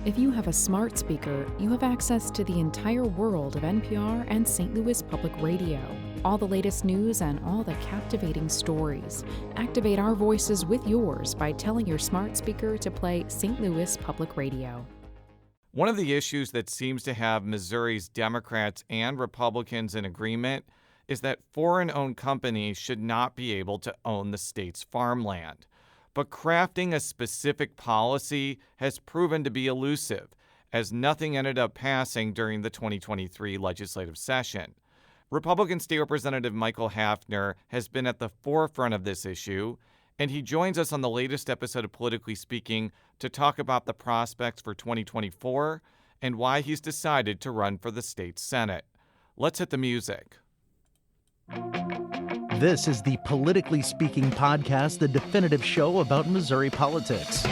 If you have a smart speaker, you have access to the entire world of NPR and St. Louis Public Radio. All the latest news and all the captivating stories. Activate our voices with yours by telling your smart speaker to play St. Louis Public Radio. One of the issues that seems to have Missouri's Democrats and Republicans in agreement is that foreign-owned companies should not be able to own the state's farmland. But crafting a specific policy has proven to be elusive, as nothing ended up passing during the 2023 legislative session. Republican State Representative Michael Haffner has been at the forefront of this issue, and he joins us on the latest episode of Politically Speaking to talk about the prospects for 2024 and why he's decided to run for the state Senate. Let's hit the music. This is the Politically Speaking podcast, the definitive show about Missouri politics.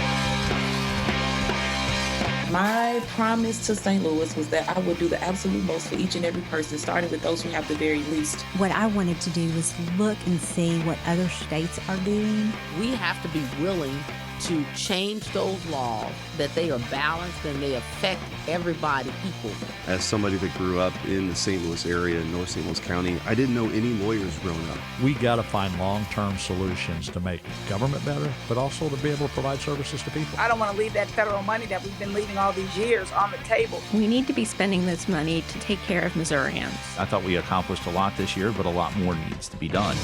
My promise to St. Louis was that I would do the absolute most for each and every person, starting with those who have the very least. What I wanted to do was look and see what other states are doing. We have to be willing to change those laws, that they are balanced and they affect everybody equally. As somebody that grew up in the St. Louis area in North St. Louis County, I didn't know any lawyers growing up. We got to find long-term solutions to make government better, but also to be able to provide services to people. I don't want to leave that federal money that we've been leaving all these years on the table. We need to be spending this money to take care of Missourians. I thought we accomplished a lot this year, but a lot more needs to be done.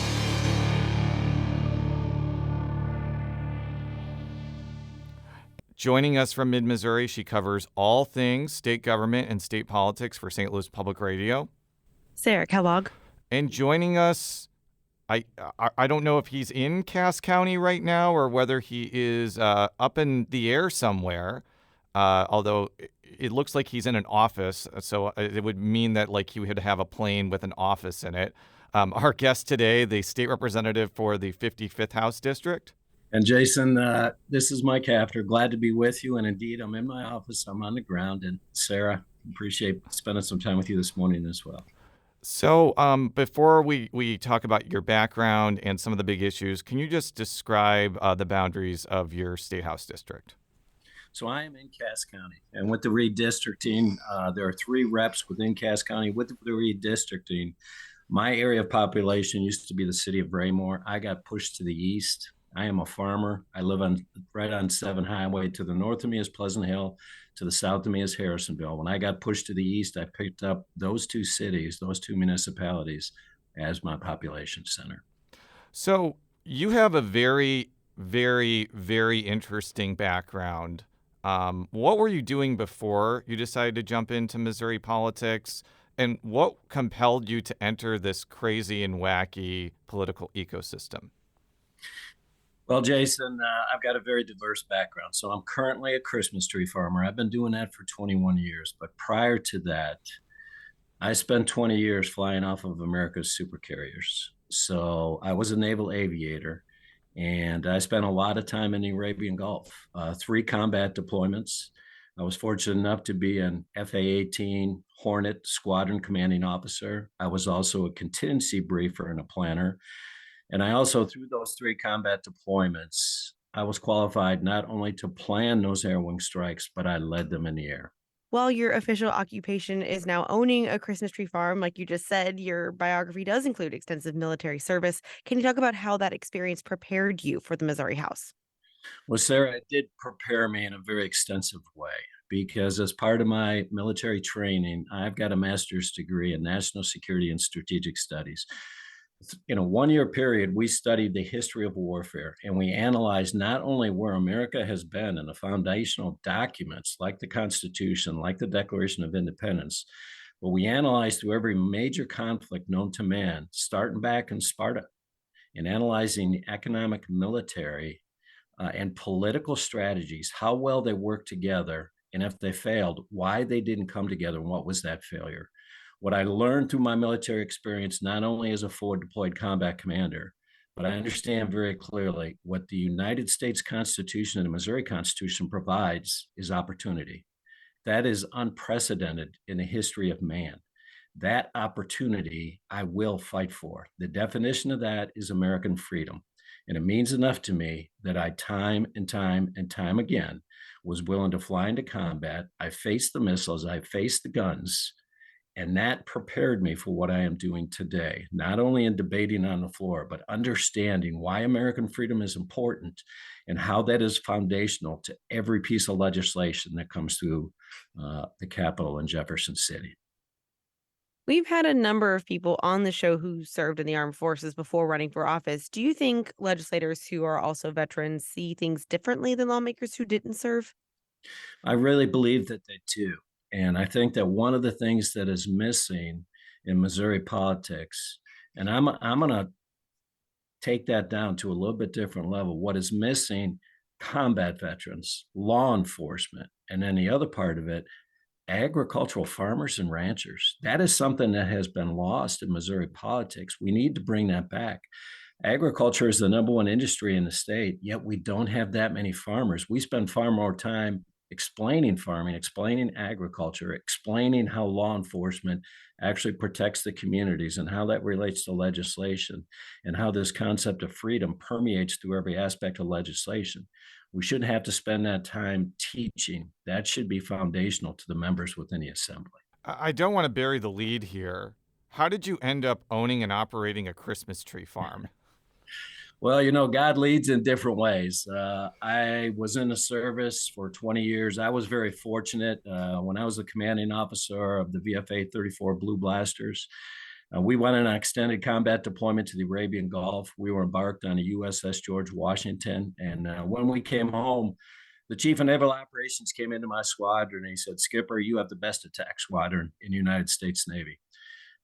Joining us from Mid-Missouri, she covers all things state government and state politics for St. Louis Public Radio. Sarah Kellogg. And joining us, I don't know if he's in Cass County right now or whether he is up in the air somewhere, although it looks like he's in an office, so it would mean that like he would have a plane with an office in it. Our guest today, the state representative for the 55th House District. And Jason, this is Mike Haffner. Glad to be with you. And indeed, I'm in my office. I'm on the ground. And Sarah, appreciate spending some time with you this morning as well. So before we talk about your background and some of the big issues, can you just describe the boundaries of your state house district? So I am in Cass County. And with the redistricting, there are 3 reps within Cass County. With the redistricting, my area of population used to be the city of Raymore. I got pushed to the east. I am a farmer. I live right on 7 Highway. To the north of me is Pleasant Hill. To the south of me is Harrisonville. When I got pushed to the east, I picked up those 2 cities, those 2 municipalities as my population center. So you have a very, very, very interesting background. What were you doing before you decided to jump into Missouri politics? And what compelled you to enter this crazy and wacky political ecosystem? Well, Jason, I've got a very diverse background. So I'm currently a Christmas tree farmer. I've been doing that for 21 years. But prior to that, I spent 20 years flying off of America's supercarriers. So I was a naval aviator, and I spent a lot of time in the Arabian Gulf, 3 combat deployments. I was fortunate enough to be an FA-18 Hornet squadron commanding officer. I was also a contingency briefer and a planner. And I also, through those 3 combat deployments, I was qualified not only to plan those air wing strikes, but I led them in the air. While your official occupation is now owning a Christmas tree farm, like you just said, your biography does include extensive military service. Can you talk about how that experience prepared you for the Missouri House? Well, Sarah, it did prepare me in a very extensive way because as part of my military training, I've got a master's degree in national security and strategic studies. In a 1-year period, we studied the history of warfare, and we analyzed not only where America has been in the foundational documents like the Constitution, like the Declaration of Independence, but we analyzed through every major conflict known to man, starting back in Sparta, and analyzing the economic, military, and political strategies, how well they worked together, and if they failed, why they didn't come together, and what was that failure. What I learned through my military experience, not only as a forward deployed combat commander, but I understand very clearly what the United States Constitution and the Missouri Constitution provides is opportunity. That is unprecedented in the history of man. That opportunity I will fight for. The definition of that is American freedom. And it means enough to me that I time and time and time again was willing to fly into combat. I faced the missiles, I faced the guns, and that prepared me for what I am doing today, not only in debating on the floor, but understanding why American freedom is important and how that is foundational to every piece of legislation that comes through the Capitol in Jefferson City. We've had a number of people on the show who served in the armed forces before running for office. Do you think legislators who are also veterans see things differently than lawmakers who didn't serve? I really believe that they do. And I think that one of the things that is missing in Missouri politics, and I'm going to take that down to a little bit different level. What is missing, combat veterans, law enforcement, and then the other part of it, agricultural farmers and ranchers. That is something that has been lost in Missouri politics. We need to bring that back. Agriculture is the number one industry in the state, yet we don't have that many farmers. We spend far more time explaining farming, explaining agriculture, explaining how law enforcement actually protects the communities and how that relates to legislation and how this concept of freedom permeates through every aspect of legislation. We shouldn't have to spend that time teaching. That should be foundational to the members within the assembly. I don't want to bury the lead here. How did you end up owning and operating a Christmas tree farm? Well, you know, God leads in different ways. I was in the service for 20 years. I was very fortunate when I was the commanding officer of the VFA 34 Blue Blasters. We went on an extended combat deployment to the Arabian Gulf. We were embarked on a USS George Washington. And when we came home, the chief of naval operations came into my squadron and he said, "Skipper, you have the best attack squadron in the United States Navy."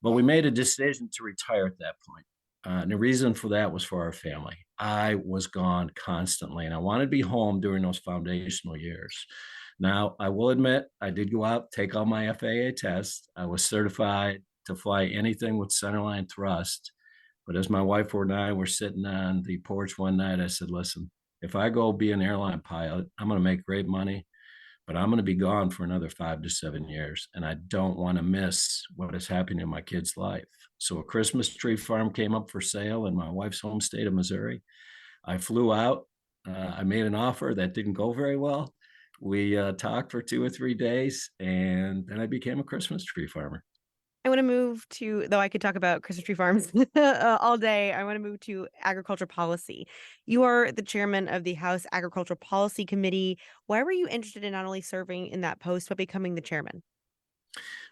But we made a decision to retire at that point. And the reason for that was for our family. I was gone constantly, and I wanted to be home during those foundational years. Now, I will admit, I did go out, take all my FAA tests. I was certified to fly anything with centerline thrust. But as my wife and I were sitting on the porch one night, I said, "Listen, if I go be an airline pilot, I'm going to make great money, but I'm going to be gone for another 5 to 7 years. And I don't want to miss what is happening in my kid's life." So a Christmas tree farm came up for sale in my wife's home state of Missouri. I flew out. I made an offer that didn't go very well. We talked for 2 or 3 days, and then I became a Christmas tree farmer. I want to move to, though I could talk about Christmas tree farms all day, I want to move to agriculture policy. You are the chairman of the House Agricultural Policy Committee. Why were you interested in not only serving in that post, but becoming the chairman?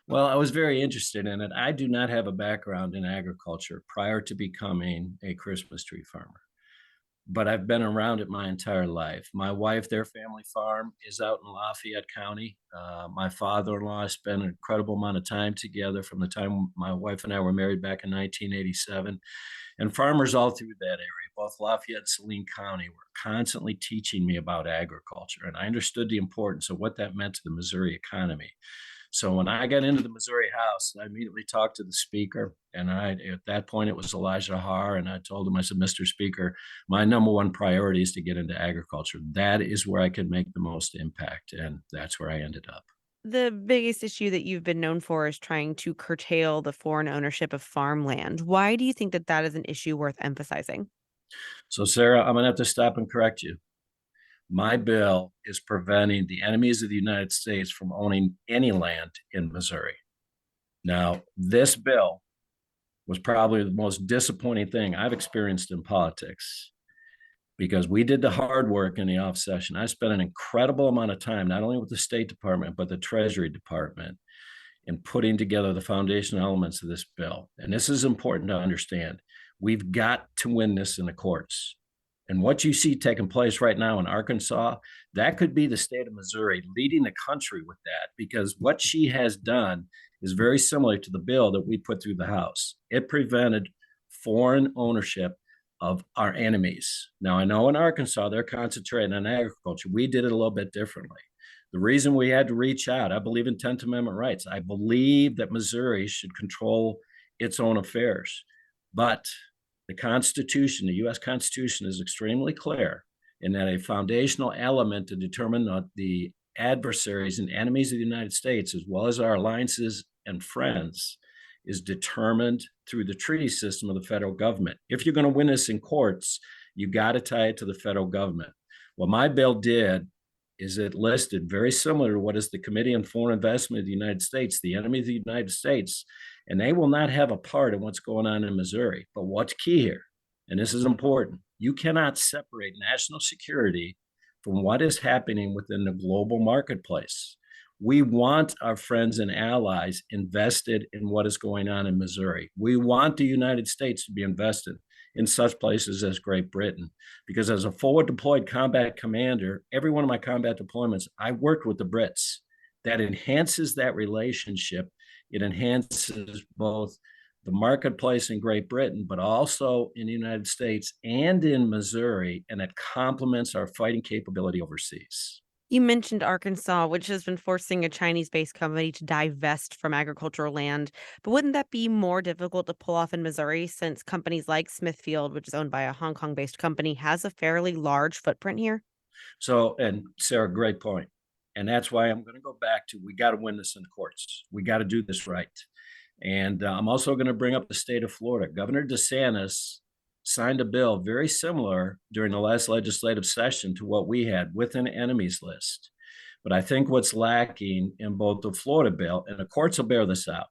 Well, I was very interested in it. I do not have a background in agriculture prior to becoming a Christmas tree farmer, but I've been around it my entire life. My wife, their family farm is out in Lafayette County. My father-in-law spent an incredible amount of time together from the time my wife and I were married back in 1987. And farmers all through that area, both Lafayette and Saline County, were constantly teaching me about agriculture. And I understood the importance of what that meant to the Missouri economy. So when I got into the Missouri House, I immediately talked to the speaker. And at that point, it was Elijah Har. And I told him, I said, "Mr. Speaker, my number one priority is to get into agriculture. That is where I could make the most impact." And that's where I ended up. The biggest issue that you've been known for is trying to curtail the foreign ownership of farmland. Why do you think that that is an issue worth emphasizing? So, Sarah, I'm going to have to stop and correct you. My bill is preventing the enemies of the United States from owning any land in Missouri. Now, this bill was probably the most disappointing thing I've experienced in politics because we did the hard work in the off session. I spent an incredible amount of time, not only with the State Department, but the Treasury Department, in putting together the foundational elements of this bill. And this is important to understand. We've got to win this in the courts. And what you see taking place right now in Arkansas, that could be the state of Missouri leading the country with that, because what she has done is very similar to the bill that we put through the House. It prevented foreign ownership of our enemies. Now, I know in Arkansas, they're concentrating on agriculture. We did it a little bit differently. The reason we had to reach out, I believe in 10th Amendment rights. I believe that Missouri should control its own affairs. But the Constitution, the U.S. Constitution, is extremely clear in that a foundational element to determine the adversaries and enemies of the United States, as well as our alliances and friends, is determined through the treaty system of the federal government. If you're going to win this in courts, you got to tie it to the federal government. What my bill did is it listed very similar to what is the Committee on Foreign Investment of the United States, the enemy of the United States, and they will not have a part in what's going on in Missouri. But what's key here, and this is important, you cannot separate national security from what is happening within the global marketplace. We want our friends and allies invested in what is going on in Missouri. We want the United States to be invested in such places as Great Britain, because as a forward deployed combat commander, every one of my combat deployments, I worked with the Brits. That enhances that relationship. It enhances both the marketplace in Great Britain, but also in the United States and in Missouri, and it complements our fighting capability overseas. You mentioned Arkansas, which has been forcing a Chinese-based company to divest from agricultural land. But wouldn't that be more difficult to pull off in Missouri since companies like Smithfield, which is owned by a Hong Kong-based company, has a fairly large footprint here? So, and Sarah, great point. And that's why I'm going to go back to, we got to win this in the courts. We got to do this right. And I'm also going to bring up the state of Florida. Governor DeSantis signed a bill very similar during the last legislative session to what we had with an enemies list. But I think what's lacking in both the Florida bill, and the courts will bear this out,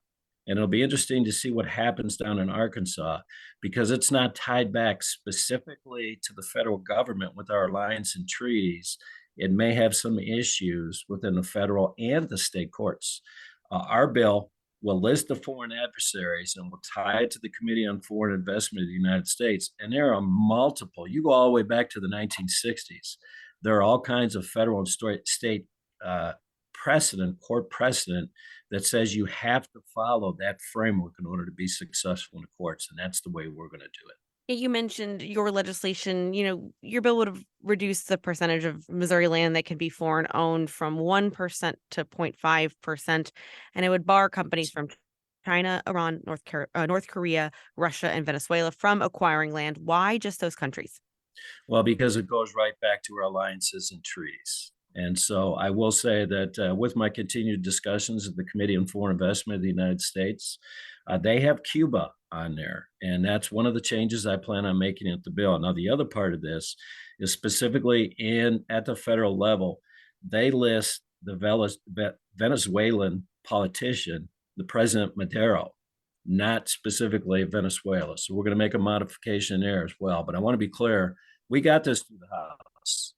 and it'll be interesting to see what happens down in Arkansas, because it's not tied back specifically to the federal government with our alliance and treaties. It may have some issues within the federal and the state courts. Our bill will list the foreign adversaries and will tie it to the Committee on Foreign Investment of the United States. And there are multiple, you go all the way back to the 1960s. There are all kinds of federal and state court precedent that says you have to follow that framework in order to be successful in the courts. And that's the way we're going to do it. You mentioned your legislation, your bill would have reduced the percentage of Missouri land that can be foreign owned from 1% to 0.5%, and it would bar companies from China, Iran, North Korea, Russia, and Venezuela from acquiring land. Why just those countries? Well, because it goes right back to our alliances and treaties. And so I will say that with my continued discussions at the Committee on Foreign Investment of the United States, they have Cuba on there. And that's one of the changes I plan on making at the bill. Now, the other part of this is specifically at the federal level, they list the Venezuelan politician, the President Maduro, not specifically Venezuela. So we're going to make a modification there as well. But I want to be clear, we got this through the House.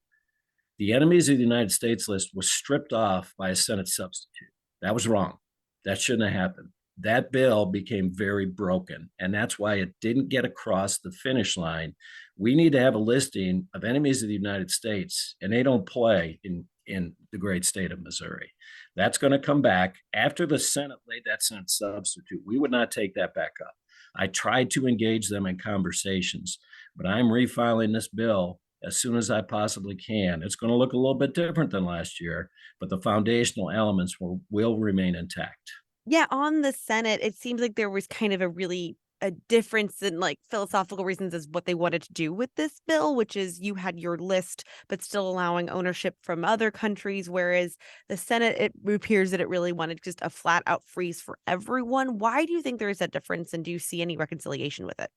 The enemies of the United States list was stripped off by a Senate substitute. That was wrong. That shouldn't have happened. That bill became very broken, and that's why it didn't get across the finish line. We need to have a listing of enemies of the United States, and they don't play in the great state of Missouri. That's going to come back after the Senate laid that Senate substitute. We would not take that back up. I tried to engage them in conversations, but I'm refiling this bill as soon as I possibly can. It's going to look a little bit different than last year, but the foundational elements will remain intact. Yeah, on the Senate, it seems like there was kind of a difference in philosophical reasons as what they wanted to do with this bill, which is you had your list, but still allowing ownership from other countries. Whereas the Senate, it appears that it really wanted just a flat out freeze for everyone. Why do you think there is that difference? And do you see any reconciliation with it?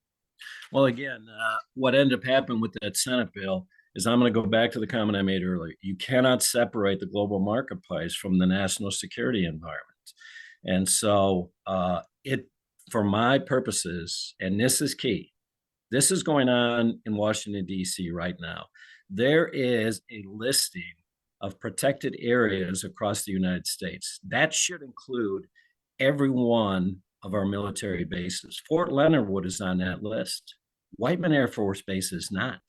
Well, again, what ended up happening with that Senate bill is I'm going to go back to the comment I made earlier. You cannot separate the global marketplace from the national security environment. And so for my purposes, and this is key, this is going on in Washington, D.C. right now. There is a listing of protected areas across the United States. That should include every one of our military bases. Fort Leonard Wood is on that list. Whiteman Air Force Base is not.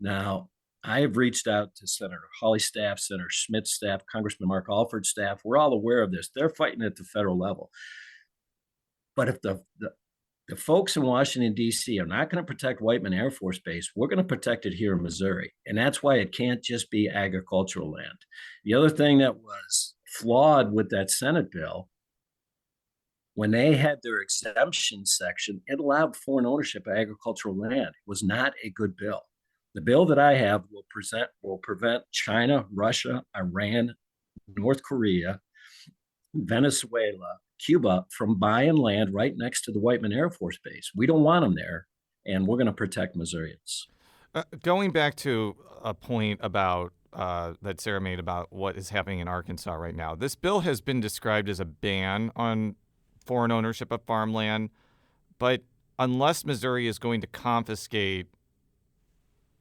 Now, I have reached out to Senator Hawley's staff, Senator Schmidt's staff, Congressman Mark Alford's staff. We're all aware of this. They're fighting at the federal level. But if the folks in Washington, D.C. are not going to protect Whiteman Air Force Base, we're going to protect it here in Missouri. And that's why it can't just be agricultural land. The other thing that was flawed with that Senate bill, when they had their exemption section, it allowed foreign ownership of agricultural land. It was not a good bill. The bill that I have will prevent China, Russia, Iran, North Korea, Venezuela, Cuba from buying land right next to the Whiteman Air Force Base. We don't want them there, and we're going to protect Missourians. Going back to a point about that Sarah made about what is happening in Arkansas right now. This bill has been described as a ban on foreign ownership of farmland, but unless Missouri is going to confiscate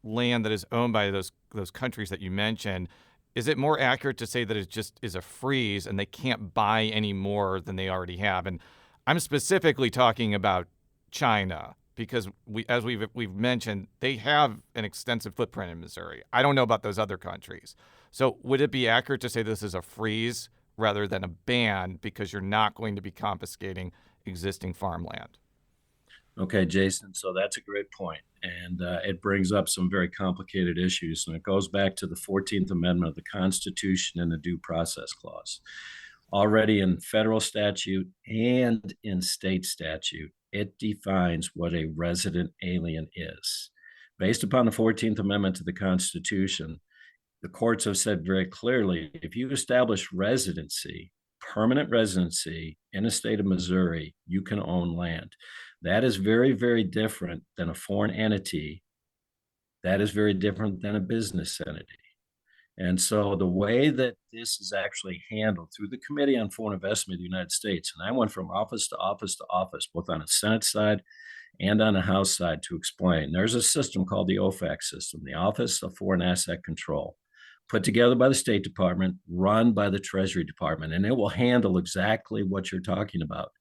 land that is owned by those countries that you mentioned, is it more accurate to say that it just is a freeze and they can't buy any more than they already have? And I'm specifically talking about China because as we've mentioned, they have an extensive footprint in Missouri. I don't know about those other countries. So would it be accurate to say this is a freeze rather than a ban because you're not going to be confiscating existing farmland? Okay, Jason, so that's a great point. And it brings up some very complicated issues. And it goes back to the 14th Amendment of the Constitution and the Due Process Clause. Already in federal statute and in state statute, it defines what a resident alien is. Based upon the 14th Amendment to the Constitution, the courts have said very clearly, if you establish residency, permanent residency in a state of Missouri, you can own land. That is very, very different than a foreign entity. That is very different than a business entity. And so the way that this is actually handled through the Committee on Foreign Investment of the United States, and I went from office to office to office, both on the Senate side and on the House side to explain. There's a system called the OFAC system, the Office of Foreign Asset Control, put together by the State Department, run by the Treasury Department, and it will handle exactly what you're talking about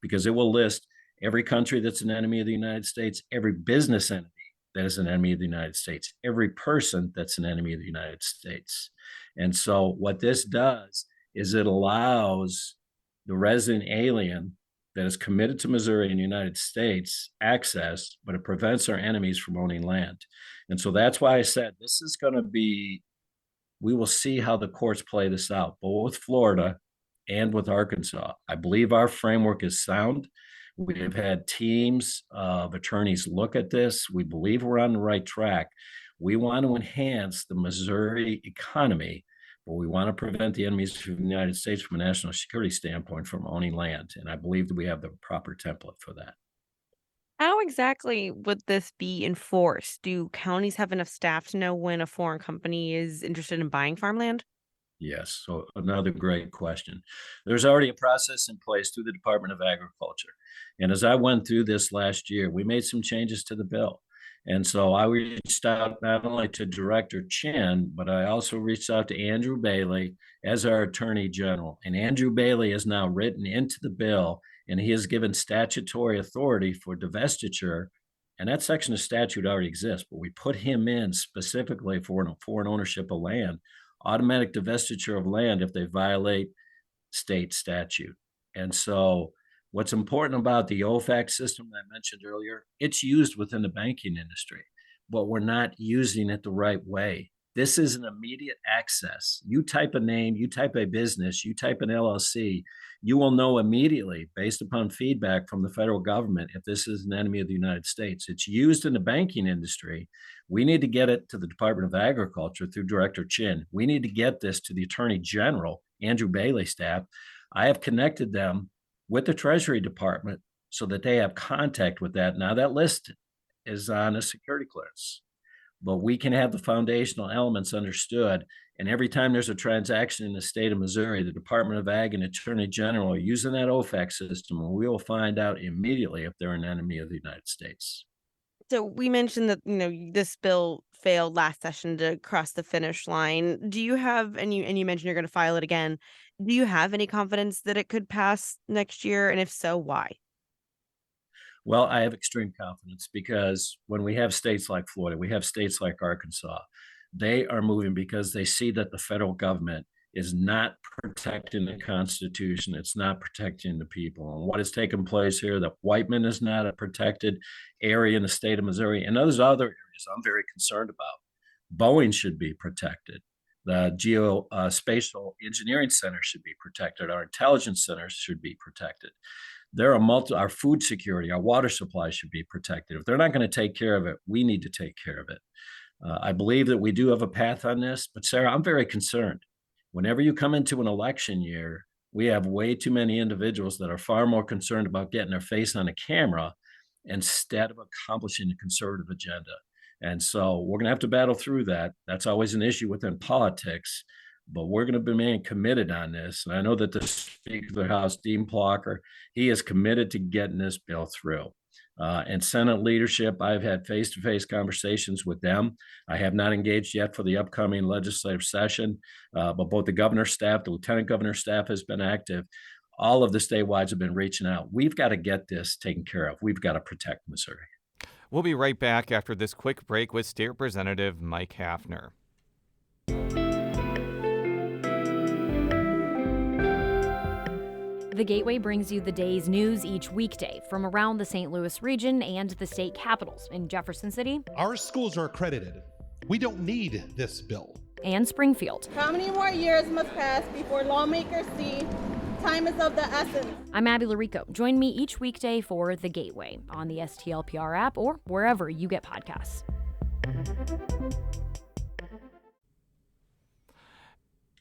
because it will list every country that's an enemy of the United States, every business entity that is an enemy of the United States, every person that's an enemy of the United States. And so what this does is it allows the resident alien that is committed to Missouri and the United States access, but it prevents our enemies from owning land. And so that's why I said this is going to be, we will see how the courts play this out, both with Florida and with Arkansas. I believe our framework is sound. We have had teams of attorneys look at this. We believe we're on the right track. We want to enhance the Missouri economy, but we want to prevent the enemies of the United States from a national security standpoint from owning land. And I believe that we have the proper template for that. How exactly would this be enforced? Do counties have enough staff to know when a foreign company is interested in buying farmland? Yes, so another great question. There's already a process in place through the Department of Agriculture. And as I went through this last year, we made some changes to the bill. And so I reached out not only to Director Chin, but I also reached out to Andrew Bailey as our Attorney General. And Andrew Bailey is now written into the bill, and he has given statutory authority for divestiture. And that section of statute already exists, but we put him in specifically for foreign ownership of land, automatic divestiture of land if they violate state statute. And so what's important about the OFAC system that I mentioned earlier, it's used within the banking industry, but we're not using it the right way. This is an immediate access. You type a name, you type a business, you type an LLC, you will know immediately based upon feedback from the federal government if this is an enemy of the United States. It's used in the banking industry. We need to get it to the Department of Agriculture through Director Chin. We need to get this to the Attorney General, Andrew Bailey staff. I have connected them with the Treasury Department so that they have contact with that. Now that list is on a security clearance, but we can have the foundational elements understood. And every time there's a transaction in the state of Missouri, the Department of Ag and Attorney General are using that OFAC system, and we will find out immediately if they're an enemy of the United States. So we mentioned that this bill failed last session to cross the finish line. Do you have and you mentioned you're going to file it again? Do you have any confidence that it could pass next year? And if so, why? Well, I have extreme confidence because when we have states like Florida, we have states like Arkansas, they are moving because they see that the federal government is not protecting the Constitution. It's not protecting the people. And what has taken place here, that Whiteman is not a protected area in the state of Missouri, and those other areas I'm very concerned about. Boeing should be protected. The Geospatial Engineering Center should be protected. Our intelligence centers should be protected. There are our food security, our water supply should be protected. If they're not going to take care of it, we need to take care of it. I believe that we do have a path on this, but Sarah, I'm very concerned. Whenever you come into an election year, we have way too many individuals that are far more concerned about getting their face on a camera instead of accomplishing a conservative agenda. And so we're going to have to battle through that. That's always an issue within politics, but we're going to remain committed on this. And I know that the Speaker of the House, Dean Plocker, he is committed to getting this bill through. And Senate leadership, I've had face-to-face conversations with them. I have not engaged yet for the upcoming legislative session, but both the governor's staff, the lieutenant governor's staff has been active. All of the statewide have been reaching out. We've got to get this taken care of. We've got to protect Missouri. We'll be right back after this quick break with State Representative Mike Haffner. The Gateway brings you the day's news each weekday from around the St. Louis region and the state capitals in Jefferson City. Our schools are accredited. We don't need this bill. And Springfield. How many more years must pass before lawmakers see time is of the essence? I'm Abby Larico. Join me each weekday for The Gateway on the STLPR app or wherever you get podcasts.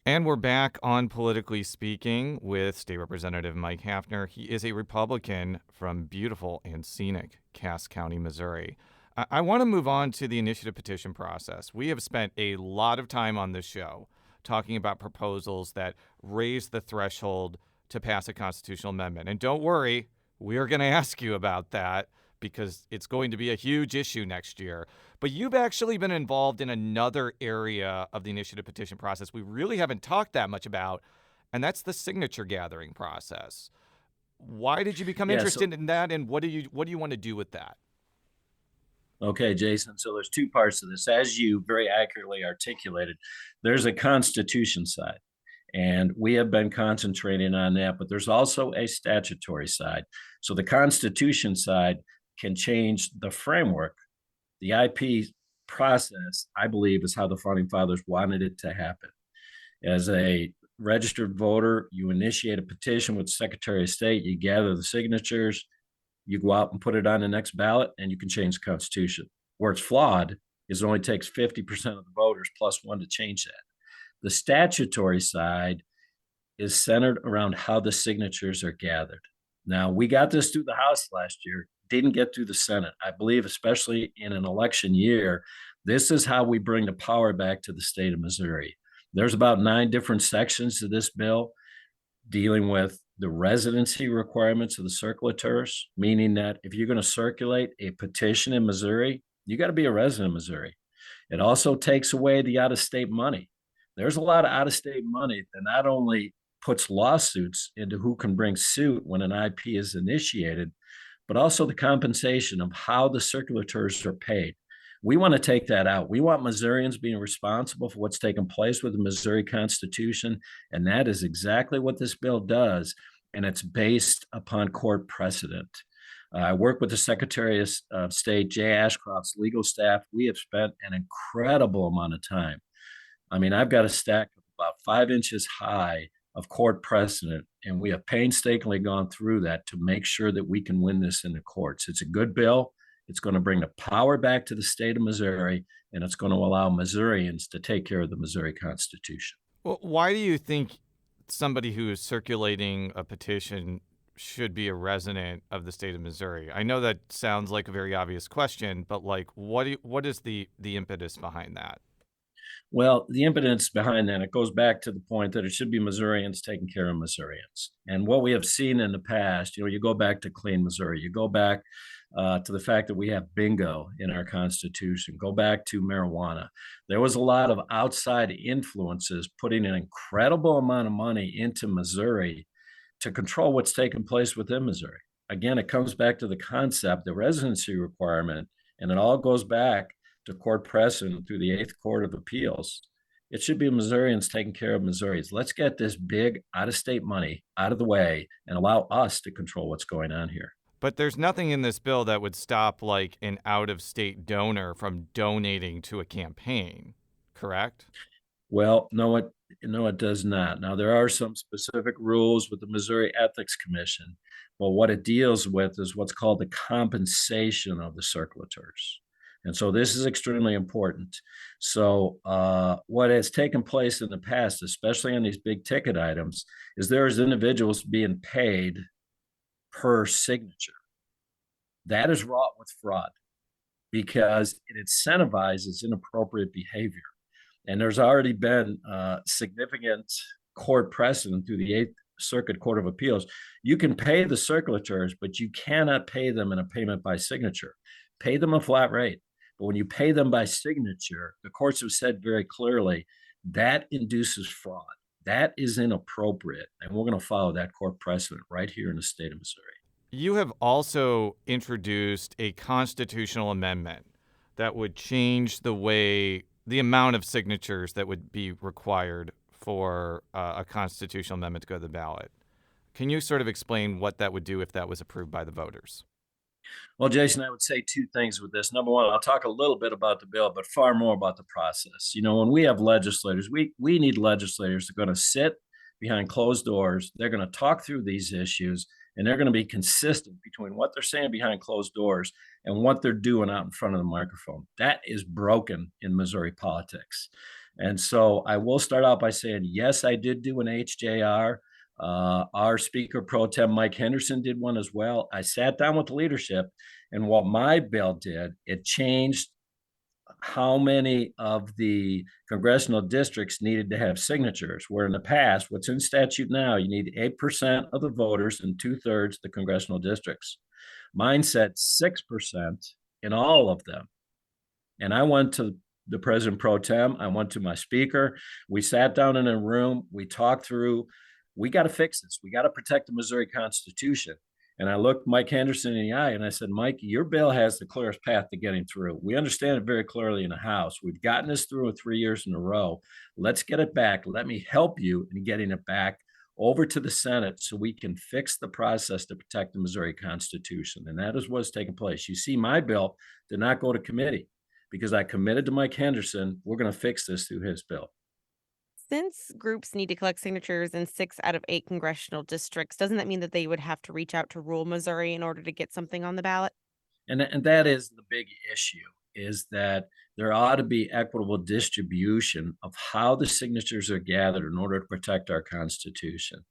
And we're back on Politically Speaking with State Representative Mike Haffner. He is a Republican from beautiful and scenic Cass County, Missouri. I want to move on to the initiative petition process. We have spent a lot of time on this show talking about proposals that raise the threshold to pass a constitutional amendment. And don't worry, we are going to ask you about that because it's going to be a huge issue next year. But you've actually been involved in another area of the initiative petition process we really haven't talked that much about, and that's the signature gathering process. Why did you become interested in that, and what do you want to do with that? Okay, Jason. So there's two parts to this. As you very accurately articulated, there's a Constitution side, and we have been concentrating on that, but there's also a statutory side. So the Constitution side can change the framework. The IP process, I believe, is how the Founding Fathers wanted it to happen. As a registered voter, you initiate a petition with the Secretary of State, you gather the signatures, you go out and put it on the next ballot, and you can change the Constitution. Where it's flawed is it only takes 50% of the voters plus one to change that. The statutory side is centered around how the signatures are gathered. Now, we got this through the House last year, didn't get through the Senate. I believe, especially in an election year, this is how we bring the power back to the state of Missouri. There's about 9 different sections to this bill dealing with the residency requirements of the circulators, meaning that if you're going to circulate a petition in Missouri, you got to be a resident of Missouri. It also takes away the out-of-state money. There's a lot of out-of-state money that not only puts lawsuits into who can bring suit when an IP is initiated, but also the compensation of how the circulators are paid. We want to take that out. We want Missourians being responsible for what's taken place with the Missouri Constitution, and that is exactly what this bill does, and it's based upon court precedent. I work with the Secretary of State, Jay Ashcroft's legal staff. We have spent an incredible amount of time. I mean, I've got a stack of about 5 inches high of court precedent, and we have painstakingly gone through that to make sure that we can win this in the courts. It's a good bill. It's going to bring the power back to the state of Missouri, and it's going to allow Missourians to take care of the Missouri Constitution. Well, why do you think somebody who is circulating a petition should be a resident of the state of Missouri? I know that sounds like a very obvious question, but what is the impetus behind that? Well, the impetus behind that, it goes back to the point that it should be Missourians taking care of Missourians. And what we have seen in the past, you go back to Clean Missouri, you go back to the fact that we have bingo in our Constitution, go back to marijuana. There was a lot of outside influences putting an incredible amount of money into Missouri to control what's taking place within Missouri. Again, it comes back to the concept, the residency requirement, and it all goes back to court precedent through the 8th Court of Appeals. It should be Missourians taking care of Missourians. Let's get this big out-of-state money out of the way and allow us to control what's going on here. But there's nothing in this bill that would stop an out-of-state donor from donating to a campaign, correct? Well, no, it does not. Now, there are some specific rules with the Missouri Ethics Commission, but what it deals with is what's called the compensation of the circulators. And so this is extremely important. So what has taken place in the past, especially on these big ticket items, is there's individuals being paid per signature. That is wrought with fraud. because it incentivizes inappropriate behavior. And there's already been significant court precedent through the Eighth Circuit Court of Appeals. You can pay the circulators, but you cannot pay them in a payment by signature. Pay them a flat rate. But when you pay them by signature, the courts have said very clearly that induces fraud. That is inappropriate. And we're going to follow that court precedent right here in the state of Missouri. You have also introduced a constitutional amendment that would change the amount of signatures that would be required for a constitutional amendment to go to the ballot. Can you sort of explain what that would do if that was approved by the voters? Well, Jason, I would say two things with this. Number one, I'll talk a little bit about the bill, but far more about the process. When we have legislators, we need legislators that are going to sit behind closed doors. They're going to talk through these issues, and they're going to be consistent between what they're saying behind closed doors and what they're doing out in front of the microphone. That is broken in Missouri politics. And so I will start out by saying, yes, I did do an HJR. Our Speaker Pro Tem, Mike Henderson, did one as well. I sat down with the leadership, and what my bill did, it changed how many of the congressional districts needed to have signatures, where in the past, what's in statute now, you need 8% of the voters and 2/3 of the congressional districts. Mine said 6% in all of them. And I went to the President Pro Tem, I went to my speaker, we sat down in a room, we talked through, we got to fix this. We got to protect the Missouri Constitution. And I looked Mike Henderson in the eye and I said, Mike, your bill has the clearest path to getting through. We understand it very clearly in the House. We've gotten this through 3 years in a row. Let's get it back. Let me help you in getting it back over to the Senate so we can fix the process to protect the Missouri Constitution. And that is what's taking place. You see, my bill did not go to committee because I committed to Mike Henderson. We're going to fix this through his bill. Since groups need to collect signatures in 6 out of 8 congressional districts, doesn't that mean that they would have to reach out to rural Missouri in order to get something on the ballot? And that is the big issue, is that there ought to be equitable distribution of how the signatures are gathered in order to protect our Constitution.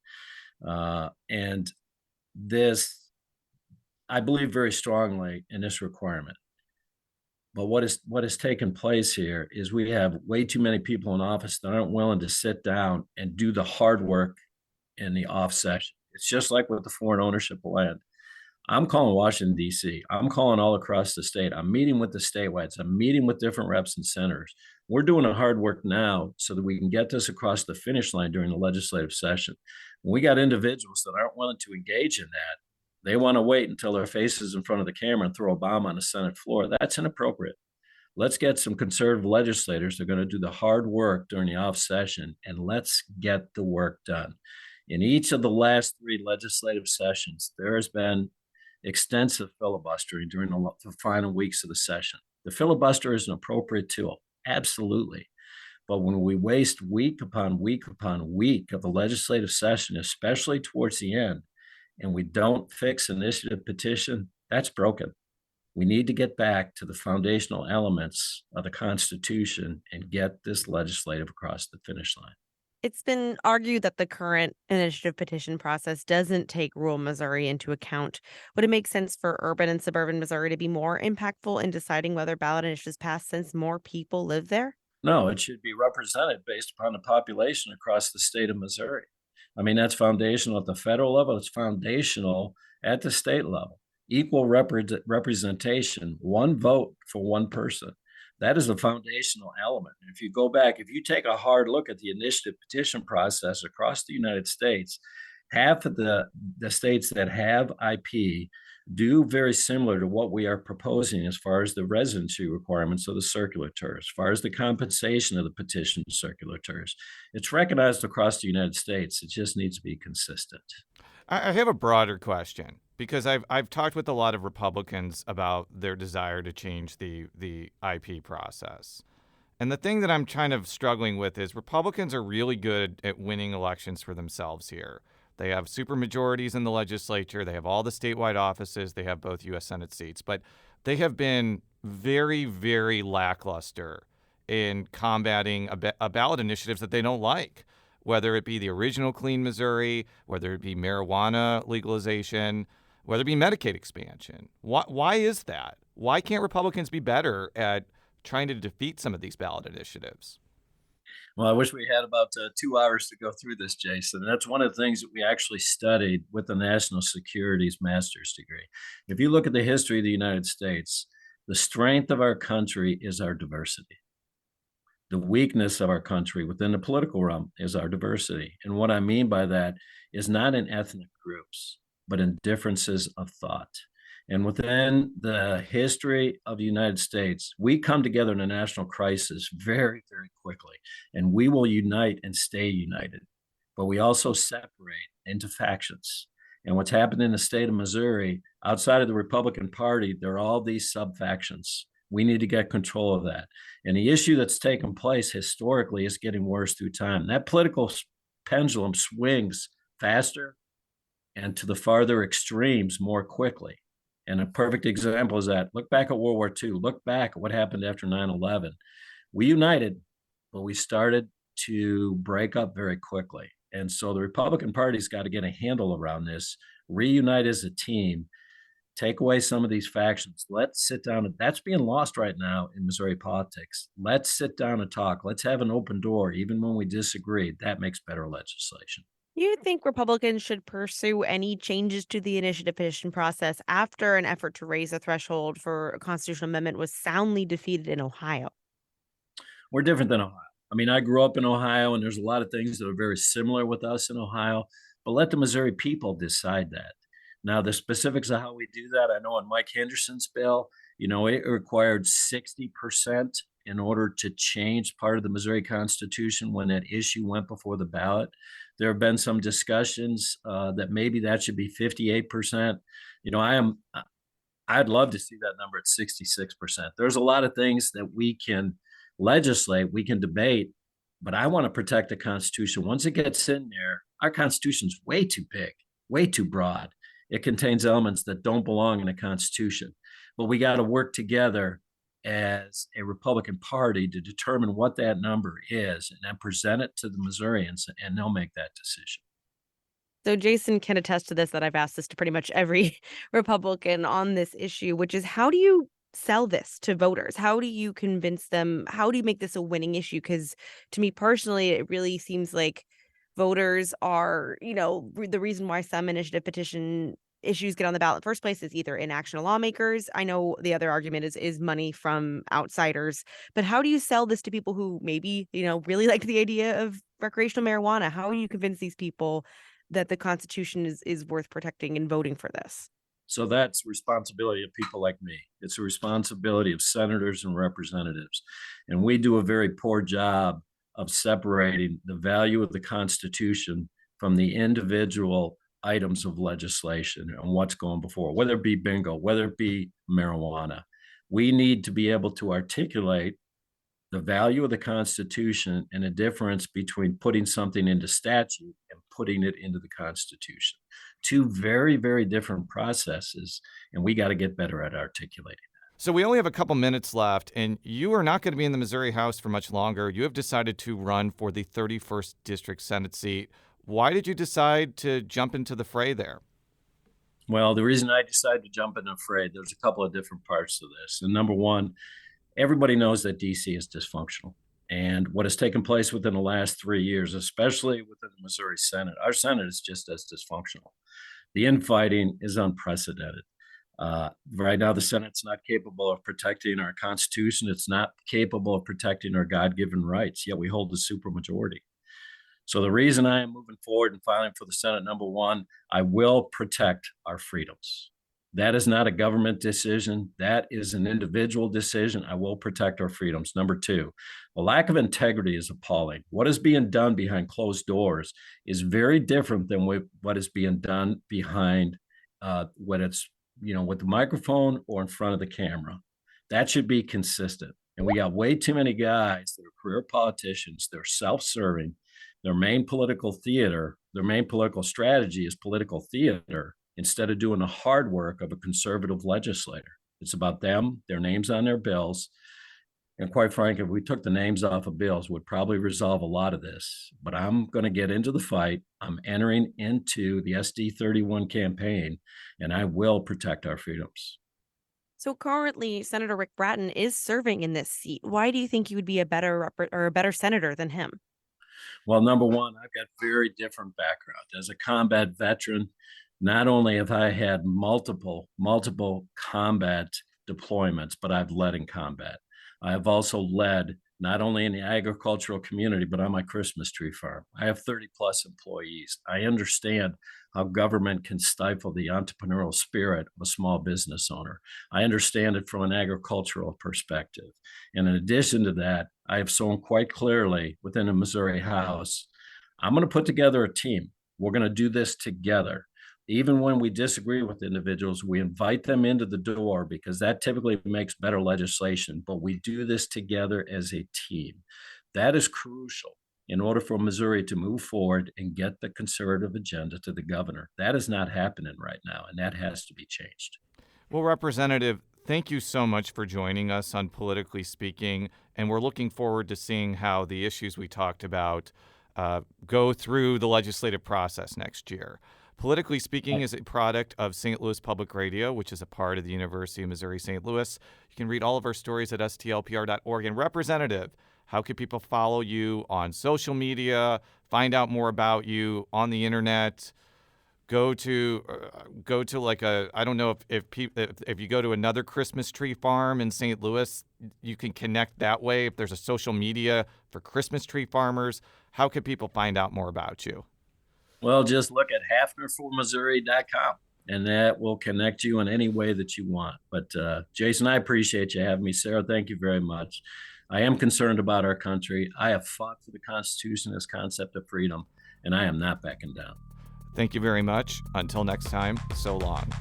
And this, I believe very strongly in this requirement. But what has taken place here is we have way too many people in office that aren't willing to sit down and do the hard work in the off session. It's just like with the foreign ownership of land. I'm calling Washington, D.C. I'm calling all across the state. I'm meeting with the statewides. I'm meeting with different reps and senators. We're doing the hard work now so that we can get this across the finish line during the legislative session. When we got individuals that aren't willing to engage in that, they want to wait until their face is in front of the camera and throw a bomb on the Senate floor. That's inappropriate. Let's get some conservative legislators that are going to do the hard work during the off session, and let's get the work done. In each of the last 3 legislative sessions, there has been extensive filibustering during the final weeks of the session. The filibuster is an appropriate tool, absolutely. But when we waste week upon week upon week of the legislative session, especially towards the end, and we don't fix initiative petition, that's broken. We need to get back to the foundational elements of the Constitution and get this legislative across the finish line. It's been argued that the current initiative petition process doesn't take rural Missouri into account. Would it make sense for urban and suburban Missouri to be more impactful in deciding whether ballot initiatives pass since more people live there? No, it should be represented based upon the population across the state of Missouri. I mean, that's foundational at the federal level. It's foundational at the state level. Equal representation, one vote for one person. That is a foundational element. And if you go back, if you take a hard look at the initiative petition process across the United States, half of the states that have IP do very similar to what we are proposing as far as the residency requirements of the circulators, as far as the compensation of the petition circulators. It's recognized across the United States. It just needs to be consistent. I have a broader question, because I've talked with a lot of Republicans about their desire to change the IP process. And the thing that I'm kind of struggling with is Republicans are really good at winning elections for themselves here. They have supermajorities in the legislature. They have all the statewide offices. They have both U.S. Senate seats. But they have been very, very lackluster in combating ballot initiatives that they don't like, whether it be the original Clean Missouri, whether it be marijuana legalization, whether it be Medicaid expansion. Why is that? Why can't Republicans be better at trying to defeat some of these ballot initiatives? Well, I wish we had about 2 hours to go through this, Jason. That's one of the things that we actually studied with the National Security's master's degree. If you look at the history of the United States, the strength of our country is our diversity. The weakness of our country within the political realm is our diversity. And what I mean by that is not in ethnic groups, but in differences of thought. And within the history of the United States, we come together in a national crisis very, very quickly, and we will unite and stay united. But we also separate into factions. And what's happened in the state of Missouri, outside of the Republican Party, there are all these sub factions. We need to get control of that. And the issue that's taken place historically is getting worse through time. That political pendulum swings faster and to the farther extremes more quickly. And a perfect example is that look back at World War II, look back at what happened after 9/11. We united, but we started to break up very quickly. And so the Republican Party's got to get a handle around this, reunite as a team, take away some of these factions. Let's sit down. That's being lost right now in Missouri politics. Let's sit down and talk. Let's have an open door, even when we disagree. That makes better legislation. You think Republicans should pursue any changes to the initiative petition process after an effort to raise a threshold for a constitutional amendment was soundly defeated in Ohio? We're different than Ohio. I mean, I grew up in Ohio, and there's a lot of things that are very similar with us in Ohio, but let the Missouri people decide that. Now, the specifics of how we do that, I know on Mike Henderson's bill, it required 60% in order to change part of the Missouri Constitution when that issue went before the ballot. There have been some discussions that maybe that should be 58%. I'd love to see that number at 66%. There's a lot of things that we can legislate, we can debate, but I want to protect the Constitution. Once it gets in there, our Constitution's way too big, way too broad. It contains elements that don't belong in a Constitution. But we got to work together as a Republican Party to determine what that number is and then present it to the Missourians, and they'll make that decision. So Jason can attest to this, that I've asked this to pretty much every Republican on this issue, which is how do you sell this to voters? How do you convince them? How do you make this a winning issue? Because to me personally, it really seems like voters are, the reason why some initiative petition issues get on the ballot in the first place is either inaction of lawmakers. I know the other argument is money from outsiders, but how do you sell this to people who maybe, really like the idea of recreational marijuana? How do you convince these people that the Constitution is worth protecting and voting for this? So that's responsibility of people like me. It's a responsibility of senators and representatives. And we do a very poor job of separating the value of the Constitution from the individual items of legislation and what's going before, whether it be bingo, whether it be marijuana. We need to be able to articulate the value of the Constitution and a difference between putting something into statute and putting it into the Constitution. Two very, very different processes, and we got to get better at articulating that. So we only have a couple minutes left, and you are not going to be in the Missouri House for much longer. You have decided to run for the 31st District Senate seat. Why did you decide to jump into the fray there? Well, the reason I decided to jump in the fray, there's a couple of different parts to this. And number one, everybody knows that DC is dysfunctional. And what has taken place within the last 3 years, especially within the Missouri Senate, our Senate is just as dysfunctional. The infighting is unprecedented. Right now, the Senate's not capable of protecting our Constitution. It's not capable of protecting our God-given rights, yet we hold the supermajority. So the reason I am moving forward and filing for the Senate, number one, I will protect our freedoms. That is not a government decision. That is an individual decision. I will protect our freedoms. Number two, the lack of integrity is appalling. What is being done behind closed doors is very different than what is being done behind when it's, with the microphone or in front of the camera. That should be consistent. And we got way too many guys that are career politicians. They're self-serving. Their main political strategy is political theater, instead of doing the hard work of a conservative legislator. It's about them, their names on their bills. And quite frankly, if we took the names off of bills, would probably resolve a lot of this. But I'm going to get into the fight. I'm entering into the SD 31 campaign, and I will protect our freedoms. So currently, Senator Rick Bratton is serving in this seat. Why do you think you would be a better or a better senator than him? Well, number one, I've got very different background. As a combat veteran, not only have I had multiple combat deployments, but I've led in combat. I have also led not only in the agricultural community, but on my Christmas tree farm. I have 30 plus employees. I understand how government can stifle the entrepreneurial spirit of a small business owner. I understand it from an agricultural perspective. And in addition to that, I have shown quite clearly within the Missouri House, I'm going to put together a team. We're going to do this together. Even when we disagree with individuals, we invite them into the door because that typically makes better legislation. But we do this together as a team. That is crucial in order for Missouri to move forward and get the conservative agenda to the governor. That is not happening right now, and that has to be changed. Well, Representative, thank you so much for joining us on Politically Speaking, and we're looking forward to seeing how the issues we talked about go through the legislative process next year. Politically Speaking is a product of St. Louis Public Radio, which is a part of the University of Missouri St. Louis. You can read all of our stories at stlpr.org. And Representative, how can people follow you on social media, find out more about you on the internet? Go to like I don't know if you go to another Christmas tree farm in St. Louis, you can connect that way. If there's a social media for Christmas tree farmers, how can people find out more about you? Well, just look at HaffnerForMissouri.com, and that will connect you in any way that you want. But Jason, I appreciate you having me. Sarah, thank you very much. I am concerned about our country. I have fought for the Constitution, this concept of freedom, and I am not backing down. Thank you very much. Until next time, so long.